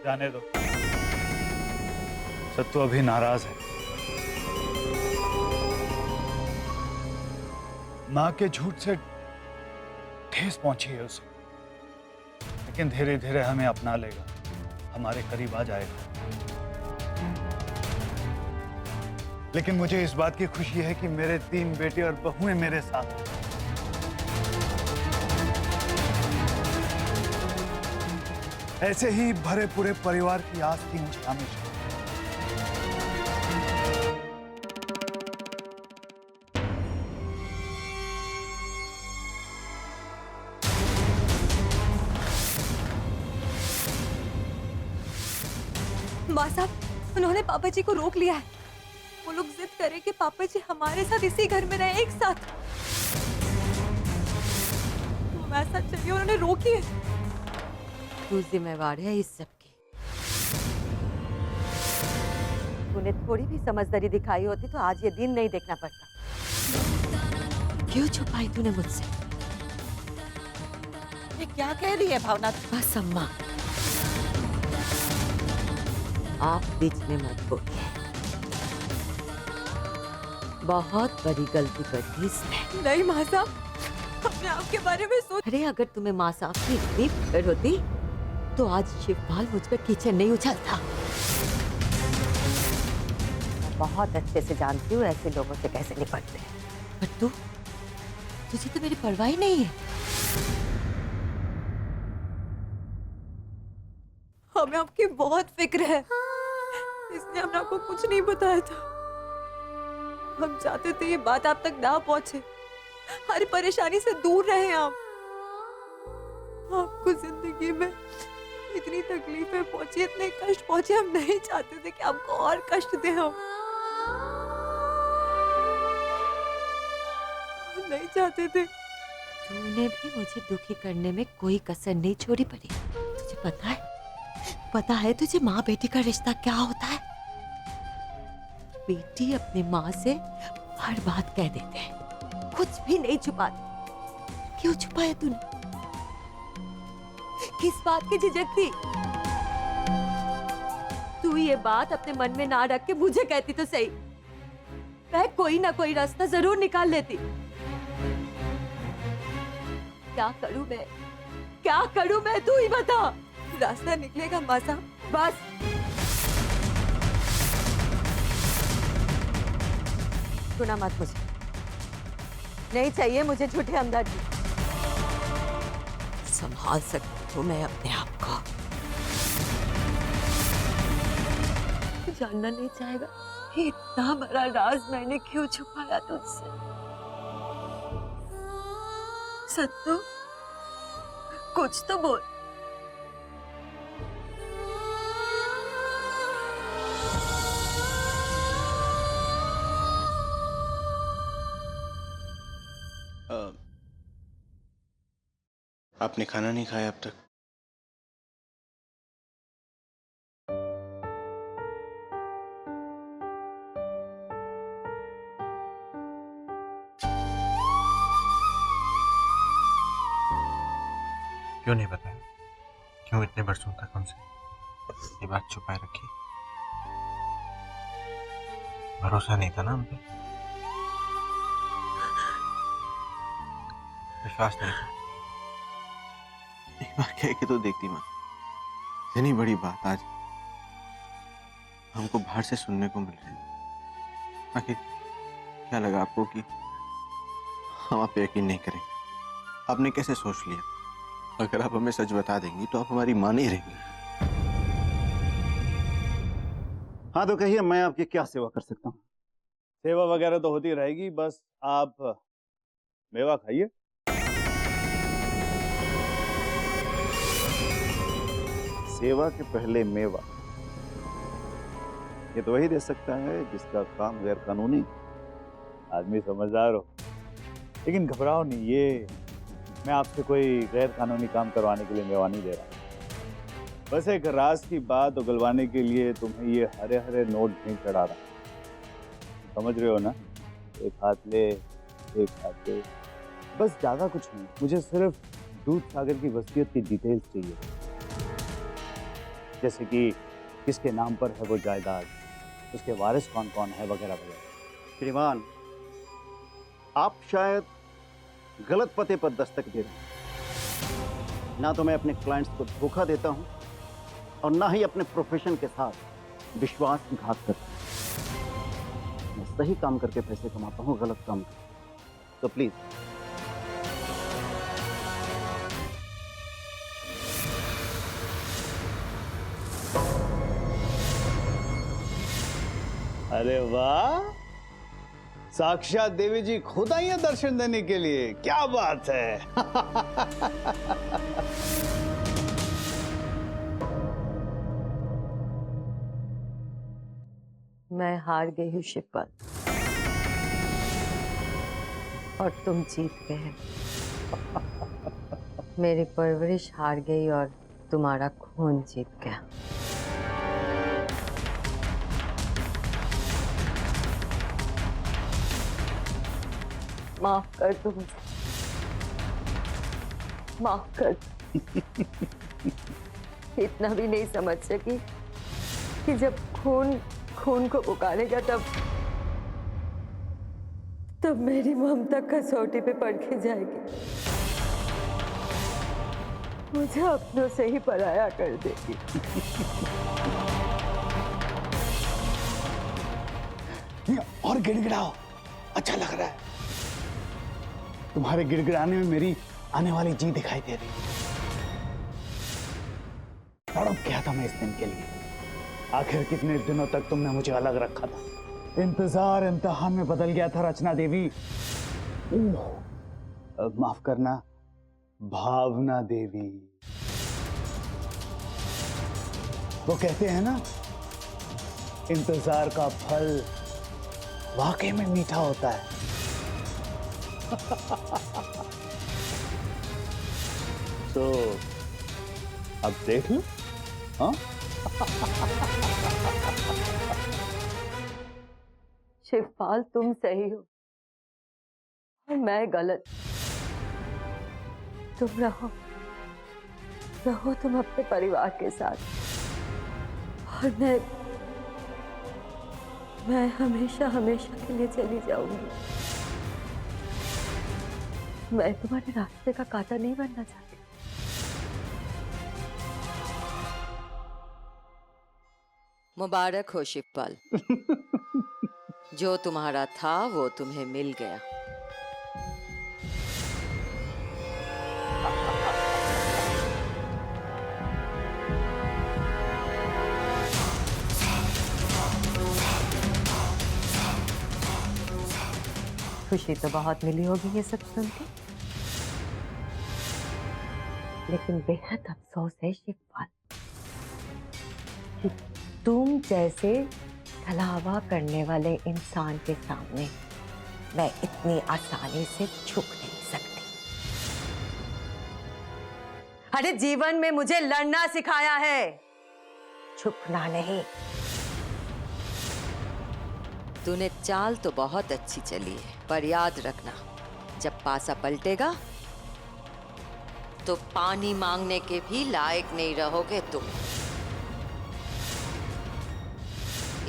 जाने दो। सत्तू अभी नाराज है। माँ के झूठ से ठेस पहुंची है उसे, लेकिन धीरे धीरे हमें अपना लेगा, हमारे करीब आ जाएगा। लेकिन मुझे इस बात की खुशी है कि मेरे 3 बेटे और बहुएं मेरे साथ हैं। ऐसे ही भरे पूरे परिवार की आस थी मुझे हमेशा। माँ साहब, उन्होंने पापा जी को रोक लिया है। वो लोग जिद करे कि पापा जी हमारे साथ इसी घर में रहे एक साथ। हमारे साथ चलिए, उन्होंने रोकी है। तू जिम्मेवार है इस सब की। तूने थोड़ी भी समझदारी दिखाई होती तो आज ये दिन नहीं देखना पड़ता। क्यों छुपाई तूने मुझसे? ये क्या कह रही है भावना? बस अम्मा, आप बीच में मत बोलिए। बहुत बड़ी गलती कर दी इसने। नहीं माँ साहब, हमने आपके बारे में सोच। अरे अगर तुम्हें माँ साहब की इतनी फिक्र होती तो आज शिवपाल मुझ पर कीचड़ नहीं उछलता। मैं बहुत अच्छे से जानती हूँ ऐसे लोगों से कैसे निपटते हैं। पर तुझे तो मेरी परवाह ही नहीं है। हमें आपकी बहुत फिक्र है, इसलिए हमने आपको कुछ नहीं बताया था। हम चाहते थे ये बात आप तक ना पहुंचे, हर परेशानी से दूर रहे आप। आपको जिंदगी में इतनी तकलीफें पहुंची, इतने कष्ट पहुंचे, हम नहीं चाहते थे कि आपको और कष्ट दें। हम नहीं चाहते थे। तूने भी मुझे दुखी करने में कोई कसर नहीं छोड़ी पड़ी। तुझे पता है तुझे माँ बेटी का रिश्ता क्या होता है? बेटी अपनी माँ से हर बात कह देते हैं, कुछ भी नहीं छुपाती। क्यों छुपाया तूने? किस बात की झिझक थी? तू ये बात अपने मन में ना रख के मुझे कहती तो सही, मैं कोई ना कोई रास्ता जरूर निकाल लेती। क्या करूं मैं तू ही बता। रास्ता निकलेगा माँ साहब। बस सुना मत मुझे, नहीं चाहिए मुझे झूठे हमदर्दी। संभाल सकती हूँ मैं अपने आप को। जानना नहीं चाहेगा इतना बड़ा राज मैंने क्यों छुपाया तुझसे? सत्तू, कुछ तो बोल। आपने खाना नहीं खाया अब तक? क्यों नहीं बताया? क्यों इतने बरसों तक हमसे ये बात छुपाए रखी? भरोसा नहीं था ना हम पे? विश्वास नहीं था? एक बार कह के तो देखती माँ। इतनी बड़ी बात आज हमको बाहर से सुनने को मिल रही है। आखिर क्या लगा आपको कि हम आप पे यकीन नहीं करेंगे? आपने कैसे सोच लिया? अगर आप हमें सच बता देंगी तो आप हमारी मां नहीं रहेंगी। हाँ तो कहिए, मैं आपकी क्या सेवा कर सकता हूँ? सेवा वगैरह तो होती रहेगी, बस आप मेवा खाइए। सेवा के पहले मेवा, ये तो वही दे सकता है जिसका काम गैर कानूनी। आदमी समझदार हो, लेकिन घबराओ नहीं, ये मैं आपसे कोई गैर कानूनी काम करवाने के लिए मेवा नहीं दे रहा। बस एक राज की बात उगलवाने के लिए तुम्हें ये हरे हरे नोट नहीं चढ़ा रहा। समझ रहे हो ना? एक हाथ ले, एक हाथ ले, बस ज्यादा कुछ नहीं। मुझे सिर्फ दूध सागर की वसीयत की डिटेल्स चाहिए। जैसे कि किसके नाम पर है वो जायदाद, उसके वारिस कौन कौन है, वगैरह वगैरह। श्रीमान, आप शायद गलत पते पर दस्तक दे रहे हैं। ना तो मैं अपने क्लाइंट्स को धोखा देता हूं और ना ही अपने प्रोफेशन के साथ विश्वासघात करता हूं। मैं सही काम करके पैसे कमाता हूं, गलत काम करके। तो प्लीज अरे वाह, साक्षात देवी जी खुद आई हैं दर्शन देने के लिए, क्या बात है। मैं हार गई हूँ शिवपाल और तुम जीत गए। मेरी परवरिश हार गई और तुम्हारा खून जीत गया। माफ कर दो मुझे, माफ कर दो। इतना भी नहीं समझ सकी कि जब खून खून को पुकारेगा तब मेरी ममता कसौटी पे परखी जाएगी, मुझे अपनों से ही पराया कर देगी। और गिड़गिड़ाओ, अच्छा लग रहा है। तुम्हारे गिड़गिड़ाने में मेरी आने वाली जी दिखाई दे रही है। तड़प गया था मैं इस दिन के लिए। आखिर कितने दिनों तक तुमने मुझे अलग रखा था। इंतजार इम्तिहान में बदल गया था रचना देवी। माफ करना, भावना देवी। वो कहते हैं ना, इंतजार का फल वाकई में मीठा होता है। तो अब देख लो। हाँ, शिवपाल तुम सही हो और मैं गलत। तुम रहो तुम अपने परिवार के साथ और मैं हमेशा हमेशा के लिए चली जाऊंगी। मैं तुम्हारे रास्ते का कांटा नहीं बनना चाहती। मुबारक हो शिवपाल। जो तुम्हारा था वो तुम्हें मिल गया। खुशी तो बहुत मिली होगी ये सब सुन के, लेकिन बेहद अफसोस है शिवपाल कि तुम जैसे छलावा करने वाले इंसान के सामने मैं इतनी आसानी से झुक नहीं सकती। अरे जीवन में मुझे लड़ना सिखाया है, झुकना नहीं। तूने चाल तो बहुत अच्छी चली है, पर याद रखना जब पासा पलटेगा तो पानी मांगने के भी लायक नहीं रहोगे तुम।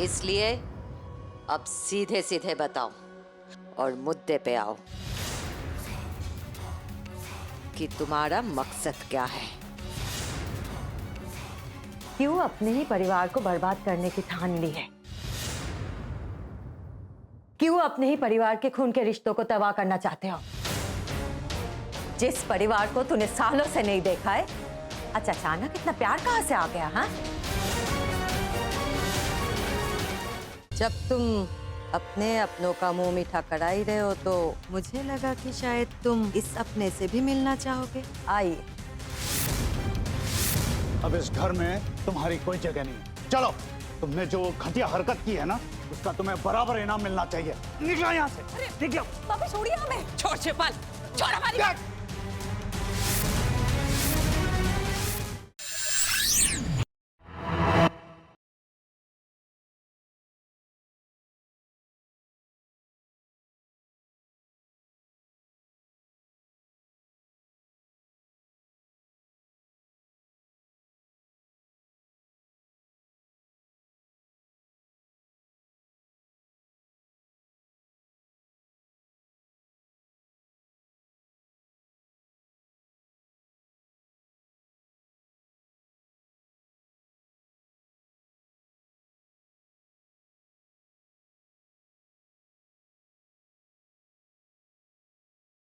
इसलिए अब सीधे सीधे बताओ और मुद्दे पे आओ कि तुम्हारा मकसद क्या है। क्यों अपने ही परिवार को बर्बाद करने की ठान ली है? क्यों अपने ही परिवार के खून के रिश्तों को तबाह करना चाहते हो? जिस परिवार को तूने सालों से नहीं देखा है, अच्छा अचानक इतना प्यार कहां से आ गया? हाँ, जब तुम अपने अपनों का मुंह मीठा करा ही रहे हो तो मुझे लगा कि शायद तुम इस अपने से भी मिलना चाहोगे। आइए। अब इस घर में तुम्हारी कोई जगह नहीं है। चलो, तुमने जो घटिया हरकत की है ना, उसका तुम्हें बराबर इनाम मिलना चाहिए। निकलो यहाँ से। पापा छोड़िए हमें। छोड़ शिवपाल, छोड़ हमारी बात।